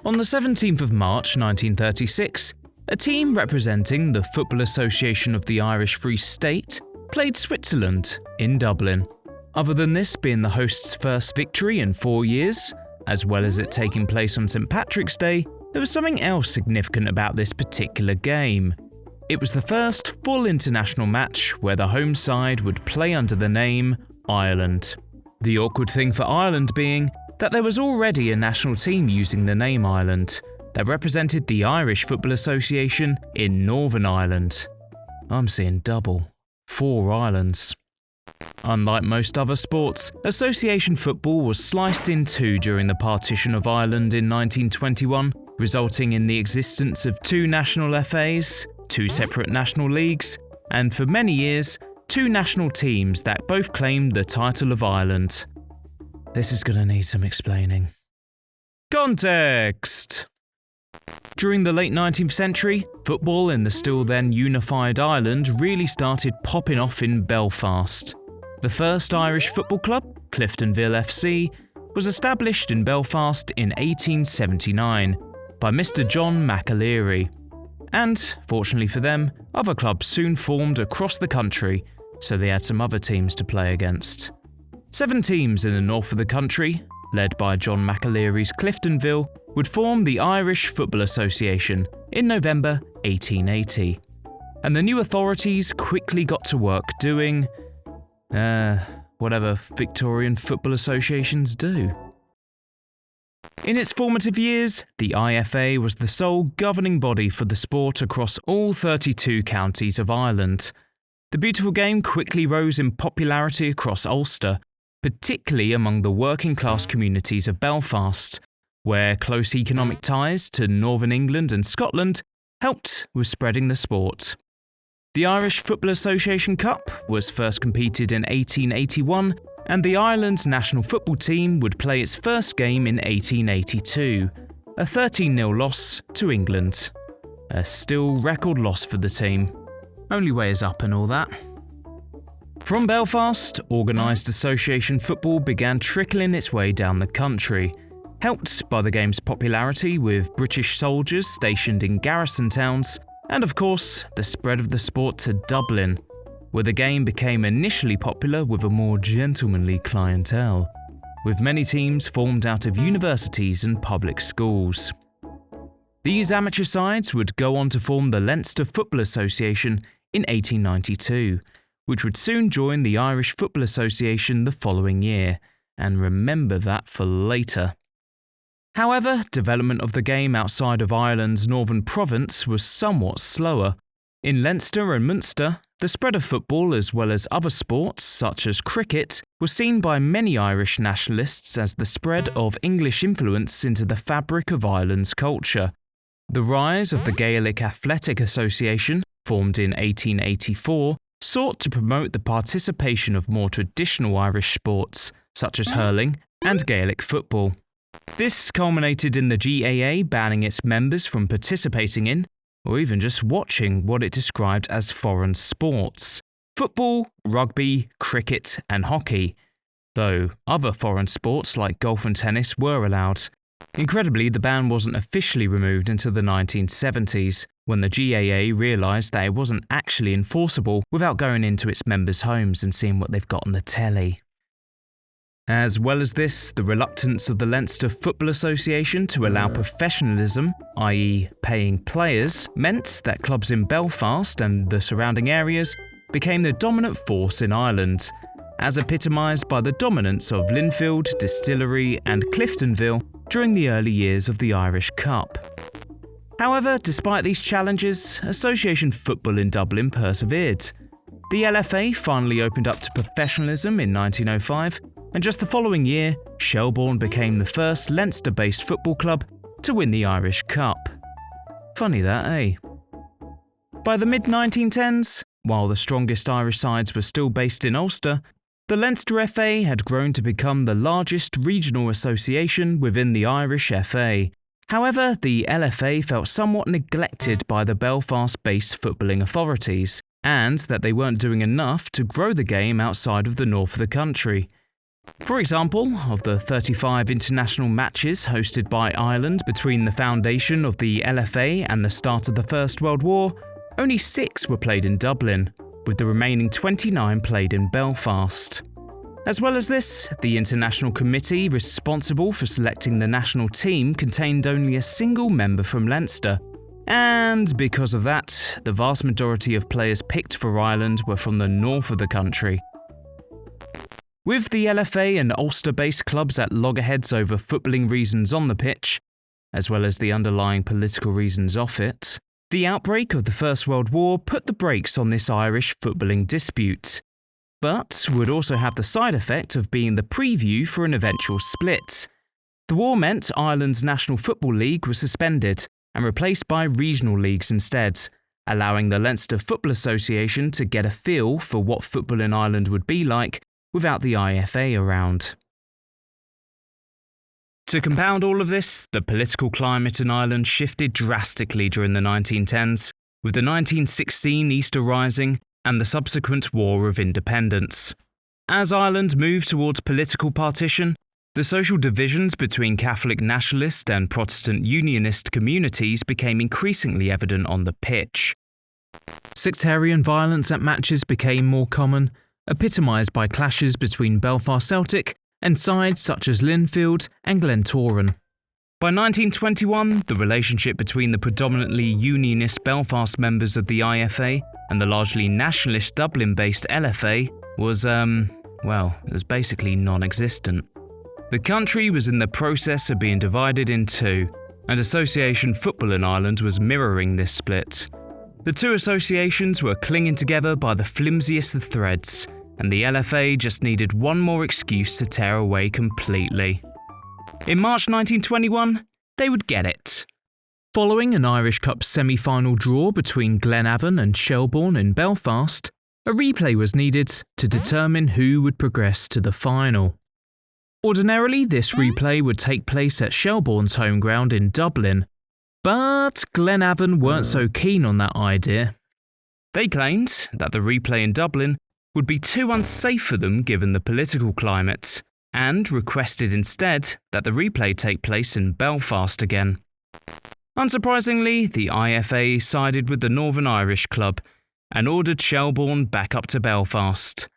On the 17th of March 1936, a team representing the Football Association of the Irish Free State played Switzerland in Dublin. Other than this being the hosts' first victory in 4 years, as well as it taking place on St. Patrick's Day, there was something else significant about this particular game. It was the first full international match where the home side would play under the name Ireland. The awkward thing for Ireland being that there was already a national team using the name Ireland that represented the Irish Football Association in Northern Ireland. I'm seeing double. 4 islands. Unlike most other sports, association football was sliced in two during the Partition of Ireland in 1921, resulting in the existence of 2 national FAs, 2 separate national leagues, and for many years, 2 national teams that both claimed the title of Ireland. This is going to need some explaining. Context! During the late 19th century, football in the still then unified Ireland really started popping off in Belfast. The first Irish football club, Cliftonville FC, was established in Belfast in 1879 by Mr. John McAleary. And, fortunately for them, other clubs soon formed across the country, so they had some other teams to play against. 7 teams in the north of the country, led by John McAleary's Cliftonville, would form the Irish Football Association in November 1880. And the new authorities quickly got to work doing, whatever Victorian football associations do. In its formative years, the IFA was the sole governing body for the sport across all 32 counties of Ireland. The beautiful game quickly rose in popularity across Ulster, particularly among the working-class communities of Belfast, where close economic ties to Northern England and Scotland helped with spreading the sport. The Irish Football Association Cup was first competed in 1881, and the Ireland national football team would play its first game in 1882, a 13-0 loss to England. A still record loss for the team. Only way is up and all that. From Belfast, organised association football began trickling its way down the country, helped by the game's popularity with British soldiers stationed in garrison towns, and of course, the spread of the sport to Dublin, where the game became initially popular with a more gentlemanly clientele, with many teams formed out of universities and public schools. These amateur sides would go on to form the Leinster Football Association in 1892, which would soon join the Irish Football Association the following year, and remember that for later. However, development of the game outside of Ireland's northern province was somewhat slower. In Leinster and Munster, the spread of football as well as other sports such as cricket was seen by many Irish nationalists as the spread of English influence into the fabric of Ireland's culture. The rise of the Gaelic Athletic Association, formed in 1884, sought to promote the participation of more traditional Irish sports such as hurling and Gaelic football. This culminated in the GAA banning its members from participating in, or even just watching, what it described as foreign sports: football, rugby, cricket and hockey, though other foreign sports like golf and tennis were allowed. Incredibly, the ban wasn't officially removed until the 1970s, when the GAA realised that it wasn't actually enforceable without going into its members' homes and seeing what they've got on the telly. As well as this, the reluctance of the Leinster Football Association to allow professionalism, i.e. paying players, meant that clubs in Belfast and the surrounding areas became the dominant force in Ireland, as epitomised by the dominance of Linfield, Distillery and Cliftonville during the early years of the Irish Cup. However, despite these challenges, association football in Dublin persevered. The LFA finally opened up to professionalism in 1905, and just the following year, Shelbourne became the first Leinster-based football club to win the Irish Cup. Funny that, eh? By the mid-1910s, while the strongest Irish sides were still based in Ulster, the Leinster FA had grown to become the largest regional association within the Irish FA. However, the LFA felt somewhat neglected by the Belfast-based footballing authorities, and that they weren't doing enough to grow the game outside of the north of the country. For example, of the 35 international matches hosted by Ireland between the foundation of the LFA and the start of the First World War, only 6 were played in Dublin, with the remaining 29 played in Belfast. As well as this, the international committee responsible for selecting the national team contained only a single member from Leinster, and because of that, the vast majority of players picked for Ireland were from the north of the country. With the LFA and Ulster-based clubs at loggerheads over footballing reasons on the pitch, as well as the underlying political reasons off it, the outbreak of the First World War put the brakes on this Irish footballing dispute, but would also have the side effect of being the preview for an eventual split. The war meant Ireland's National Football League was suspended and replaced by regional leagues instead, allowing the Leinster Football Association to get a feel for what football in Ireland would be like without the IFA around. To compound all of this, the political climate in Ireland shifted drastically during the 1910s, with the 1916 Easter Rising and the subsequent War of Independence. As Ireland moved towards political partition, the social divisions between Catholic nationalist and Protestant unionist communities became increasingly evident on the pitch. Sectarian violence at matches became more common, epitomised by clashes between Belfast Celtic and sides such as Linfield and Glentoran. By 1921, the relationship between the predominantly unionist Belfast members of the IFA and the largely nationalist Dublin-based LFA was, it was basically non-existent. The country was in the process of being divided in two, and association football in Ireland was mirroring this split. The two associations were clinging together by the flimsiest of threads, and the LFA just needed one more excuse to tear away completely. In March 1921, they would get it. Following an Irish Cup semi-final draw between Glenavon and Shelbourne in Belfast, a replay was needed to determine who would progress to the final. Ordinarily, this replay would take place at Shelbourne's home ground in Dublin, but Glenavon weren't so keen on that idea. They claimed that the replay in Dublin would be too unsafe for them given the political climate, and requested instead that the replay take place in Belfast again. Unsurprisingly, the IFA sided with the Northern Irish club and ordered Shelbourne back up to Belfast.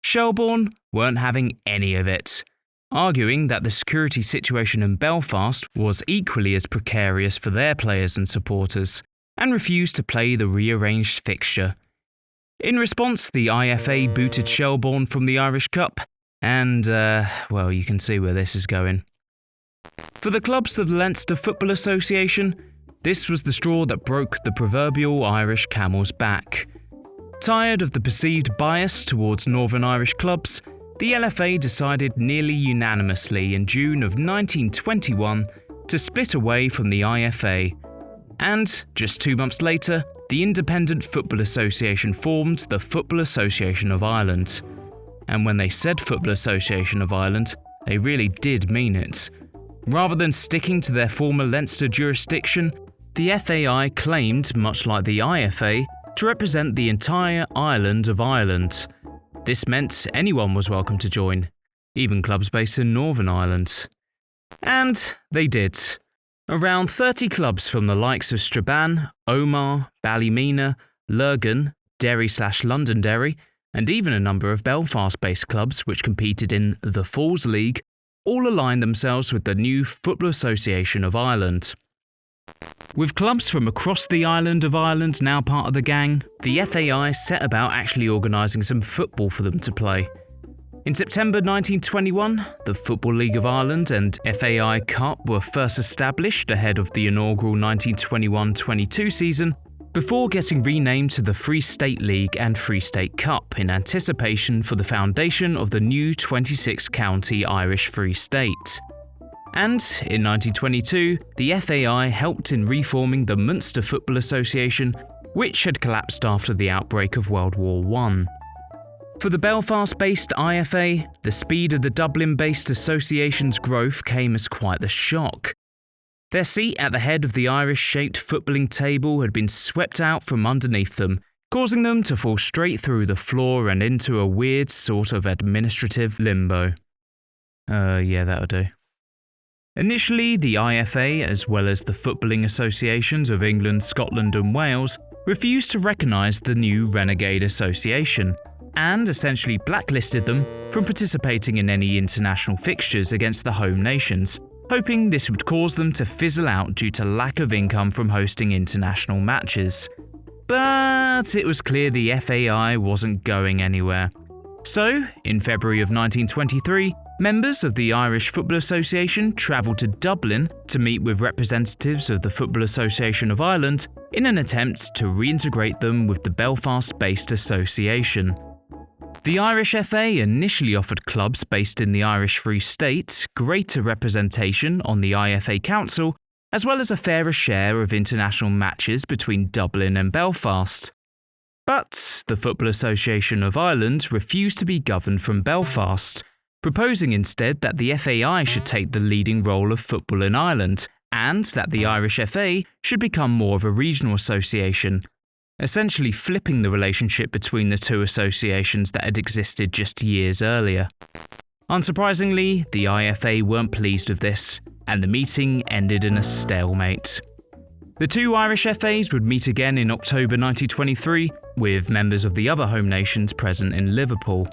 Shelbourne weren't having any of it, arguing that the security situation in Belfast was equally as precarious for their players and supporters, and refused to play the rearranged fixture. In response, the IFA booted Shelbourne from the Irish Cup, and, you can see where this is going. For the clubs of the Leinster Football Association, this was the straw that broke the proverbial Irish camel's back. Tired of the perceived bias towards Northern Irish clubs, the LFA decided nearly unanimously in June of 1921 to split away from the IFA, and just 2 months later, the Independent Football Association formed the Football Association of Ireland. And when they said Football Association of Ireland, they really did mean it. Rather than sticking to their former Leinster jurisdiction, the FAI claimed, much like the IFA, to represent the entire island of Ireland. This meant anyone was welcome to join, even clubs based in Northern Ireland. And they did. Around 30 clubs from the likes of Strabane, Omagh, Ballymena, Lurgan, Derry/Londonderry, and even a number of Belfast-based clubs which competed in the Falls League, all aligned themselves with the new Football Association of Ireland. With clubs from across the island of Ireland now part of the gang, the FAI set about actually organising some football for them to play. In September 1921, the Football League of Ireland and FAI Cup were first established ahead of the inaugural 1921-22 season, before getting renamed to the Free State League and Free State Cup in anticipation for the foundation of the new 26-county Irish Free State. And in 1922, the FAI helped in reforming the Munster Football Association, which had collapsed after the outbreak of World War I. For the Belfast-based IFA, the speed of the Dublin-based association's growth came as quite the shock. Their seat at the head of the Irish-shaped footballing table had been swept out from underneath them, causing them to fall straight through the floor and into a weird sort of administrative limbo. Yeah, that'll do. Initially, the IFA, as well as the footballing associations of England, Scotland and Wales, refused to recognise the new renegade association, and essentially blacklisted them from participating in any international fixtures against the home nations, hoping this would cause them to fizzle out due to lack of income from hosting international matches. But it was clear the FAI wasn't going anywhere. So, in February of 1923, members of the Irish Football Association travelled to Dublin to meet with representatives of the Football Association of Ireland in an attempt to reintegrate them with the Belfast-based association. The Irish FA initially offered clubs based in the Irish Free State greater representation on the IFA Council, as well as a fairer share of international matches between Dublin and Belfast. But the Football Association of Ireland refused to be governed from Belfast, proposing instead that the FAI should take the leading role of football in Ireland, and that the Irish FA should become more of a regional association, essentially flipping the relationship between the two associations that had existed just years earlier. Unsurprisingly, the IFA weren't pleased with this, and the meeting ended in a stalemate. The two Irish FAs would meet again in October 1923, with members of the other home nations present in Liverpool.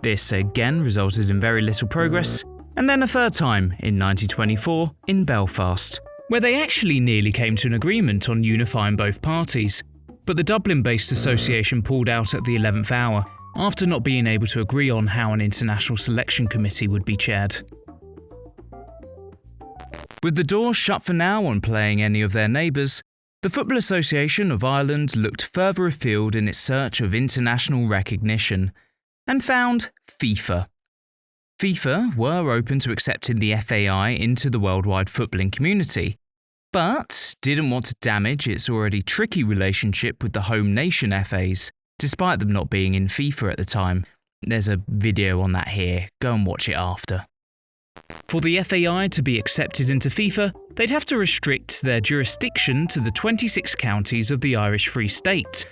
This again resulted in very little progress, and then a third time in 1924 in Belfast, where they actually nearly came to an agreement on unifying both parties. But the Dublin-based association pulled out at the 11th hour, after not being able to agree on how an international selection committee would be chaired. With the door shut for now on playing any of their neighbours, the Football Association of Ireland looked further afield in its search of international recognition, and found FIFA. FIFA were open to accepting the FAI into the worldwide footballing community, but didn't want to damage its already tricky relationship with the home nation FAs, despite them not being in FIFA at the time. There's a video on that here, go and watch it after. For the FAI to be accepted into FIFA, they'd have to restrict their jurisdiction to the 26 counties of the Irish Free State.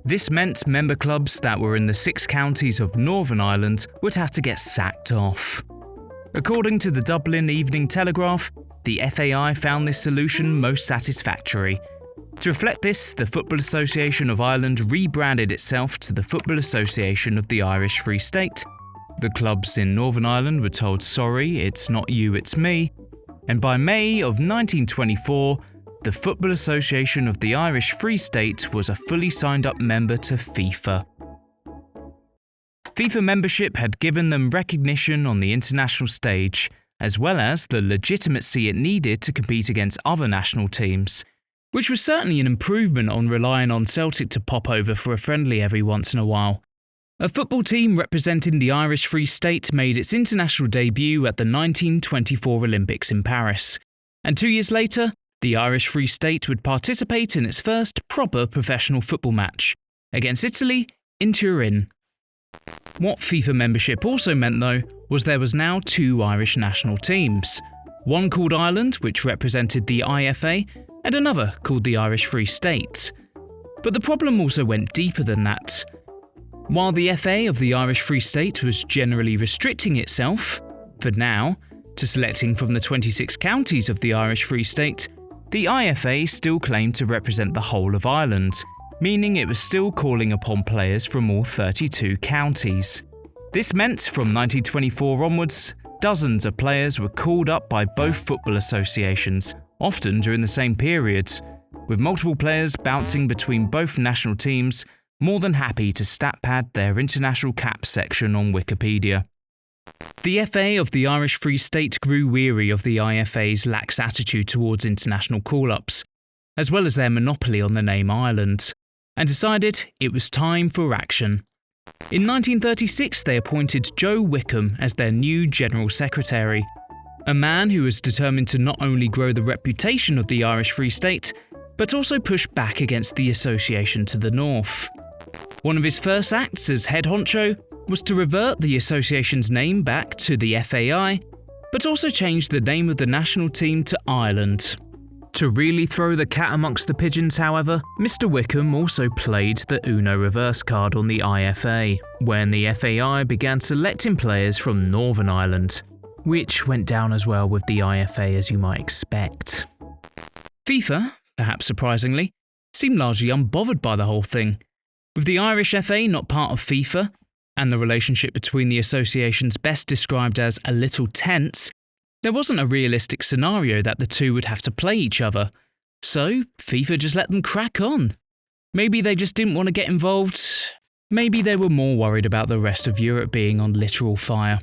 This meant member clubs that were in the 6 counties of Northern Ireland would have to get sacked off. According to the Dublin Evening Telegraph, the FAI found this solution most satisfactory. To reflect this, the Football Association of Ireland rebranded itself to the Football Association of the Irish Free State. The clubs in Northern Ireland were told, sorry, it's not you, it's me. And by May of 1924, the Football Association of the Irish Free State was a fully signed up member to FIFA. FIFA membership had given them recognition on the international stage, as well as the legitimacy it needed to compete against other national teams, which was certainly an improvement on relying on Celtic to pop over for a friendly every once in a while. A football team representing the Irish Free State made its international debut at the 1924 Olympics in Paris, and 2 years later, the Irish Free State would participate in its first proper professional football match, against Italy in Turin. What FIFA membership also meant though, was there was now 2 Irish national teams, one called Ireland, which represented the IFA, and another called the Irish Free State. But the problem also went deeper than that. While the FA of the Irish Free State was generally restricting itself, for now, to selecting from the 26 counties of the Irish Free State, the IFA still claimed to represent the whole of Ireland, meaning it was still calling upon players from all 32 counties. This meant from 1924 onwards, dozens of players were called up by both football associations, often during the same period, with multiple players bouncing between both national teams, more than happy to stat pad their international caps section on Wikipedia. The FA of the Irish Free State grew weary of the IFA's lax attitude towards international call-ups, as well as their monopoly on the name Ireland, and decided it was time for action. In 1936 they appointed Joe Wickham as their new General Secretary, a man who was determined to not only grow the reputation of the Irish Free State, but also push back against the association to the north. One of his first acts as head honcho was to revert the association's name back to the FAI, but also change the name of the national team to Ireland. To really throw the cat amongst the pigeons, however, Mr. Wickham also played the Uno reverse card on the IFA, when the FAI began selecting players from Northern Ireland, which went down as well with the IFA as you might expect. FIFA, perhaps surprisingly, seemed largely unbothered by the whole thing. With the Irish FA not part of FIFA, and the relationship between the associations best described as a little tense, there wasn't a realistic scenario that the two would have to play each other. So, FIFA just let them crack on. Maybe they just didn't want to get involved. Maybe they were more worried about the rest of Europe being on literal fire.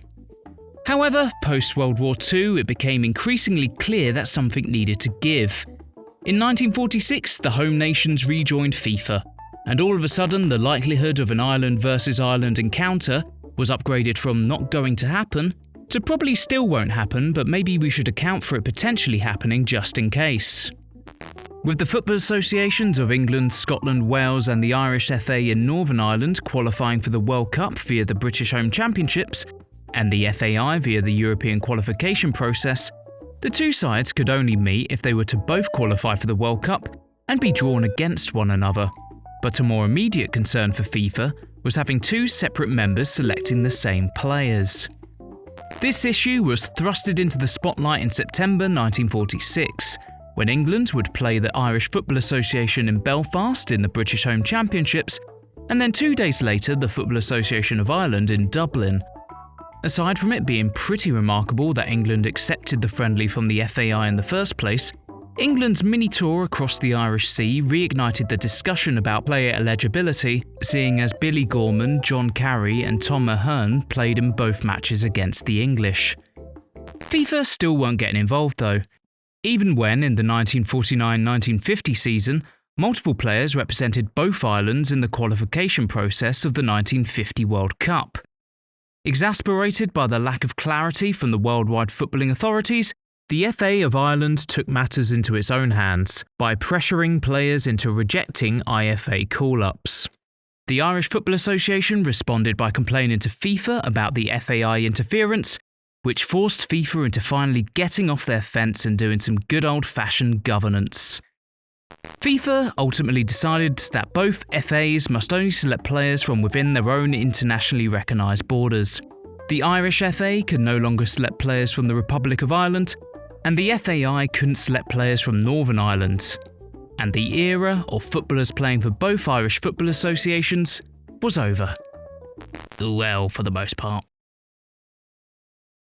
However, post-World War II, it became increasingly clear that something needed to give. In 1946, the home nations rejoined FIFA, and all of a sudden the likelihood of an Ireland versus Ireland encounter was upgraded from not going to happen to probably still won't happen, but maybe we should account for it potentially happening just in case. With the football associations of England, Scotland, Wales and the Irish FA in Northern Ireland qualifying for the World Cup via the British Home Championships, and the FAI via the European qualification process, the two sides could only meet if they were to both qualify for the World Cup and be drawn against one another. But a more immediate concern for FIFA was having two separate members selecting the same players. This issue was thrusted into the spotlight in September 1946, when England would play the Irish Football Association in Belfast in the British Home Championships, and then 2 days later the Football Association of Ireland in Dublin. Aside from it being pretty remarkable that England accepted the friendly from the FAI in the first place, England's mini-tour across the Irish Sea reignited the discussion about player eligibility, seeing as Billy Gorman, John Carey and Tom Ahern played in both matches against the English. FIFA still weren't getting involved though, even when in the 1949-1950 season, multiple players represented both islands in the qualification process of the 1950 World Cup. Exasperated by the lack of clarity from the worldwide footballing authorities, the FA of Ireland took matters into its own hands by pressuring players into rejecting IFA call-ups. The Irish Football Association responded by complaining to FIFA about the FAI interference, which forced FIFA into finally getting off their fence and doing some good old-fashioned governance. FIFA ultimately decided that both FAs must only select players from within their own internationally recognised borders. The Irish FA could no longer select players from the Republic of Ireland, and the FAI couldn't select players from Northern Ireland. And the era of footballers playing for both Irish football associations was over. Well, for the most part.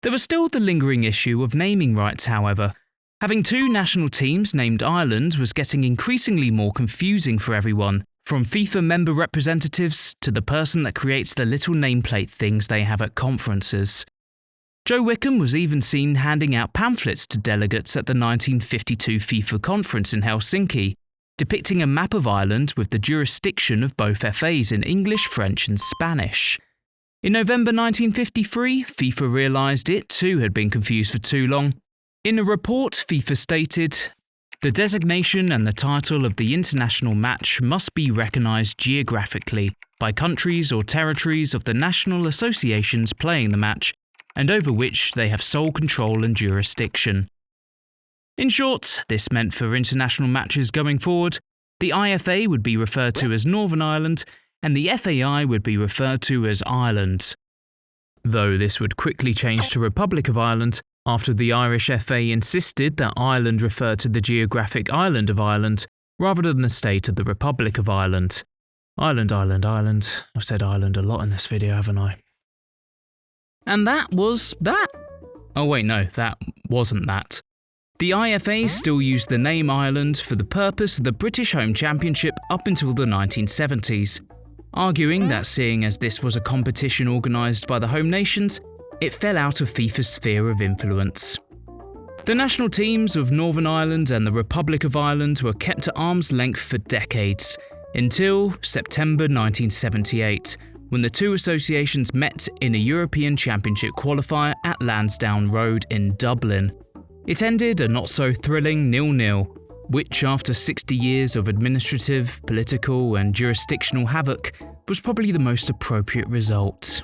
There was still the lingering issue of naming rights, however. Having two national teams named Ireland was getting increasingly more confusing for everyone, from FIFA member representatives to the person that creates the little nameplate things they have at conferences. Joe Wickham was even seen handing out pamphlets to delegates at the 1952 FIFA conference in Helsinki, depicting a map of Ireland with the jurisdiction of both FAs in English, French and Spanish. In November 1953, FIFA realised it too had been confused for too long. In a report, FIFA stated, "The designation and the title of the international match must be recognised geographically by countries or territories of the national associations playing the match and over which they have sole control and jurisdiction." In short, this meant for international matches going forward, the IFA would be referred to as Northern Ireland and the FAI would be referred to as Ireland. Though this would quickly change to Republic of Ireland after the Irish FA insisted that Ireland referred to the geographic island of Ireland rather than the state of the Republic of Ireland. Ireland, Ireland, Ireland. I've said Ireland a lot in this video, haven't I? And that was that. Oh wait, no, that wasn't that. The IFA still used the name Ireland for the purpose of the British Home Championship up until the 1970s, arguing that seeing as this was a competition organised by the home nations, it fell out of FIFA's sphere of influence. The national teams of Northern Ireland and the Republic of Ireland were kept at arm's length for decades, until September 1978, when the two associations met in a European Championship qualifier at Lansdowne Road in Dublin. It ended a not-so-thrilling 0-0, which after 60 years of administrative, political and jurisdictional havoc was probably the most appropriate result.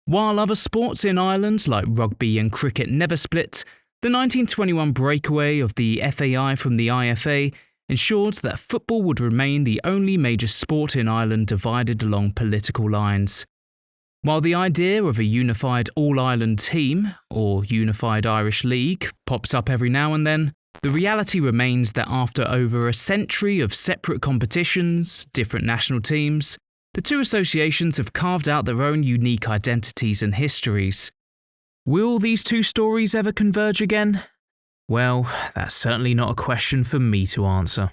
While other sports in Ireland like rugby and cricket never split, the 1921 breakaway of the FAI from the IFA ensured that football would remain the only major sport in Ireland divided along political lines. While the idea of a unified All-Ireland team, or Unified Irish League, pops up every now and then, the reality remains that after over a century of separate competitions, different national teams, the two associations have carved out their own unique identities and histories. Will these two stories ever converge again? Well, that's certainly not a question for me to answer.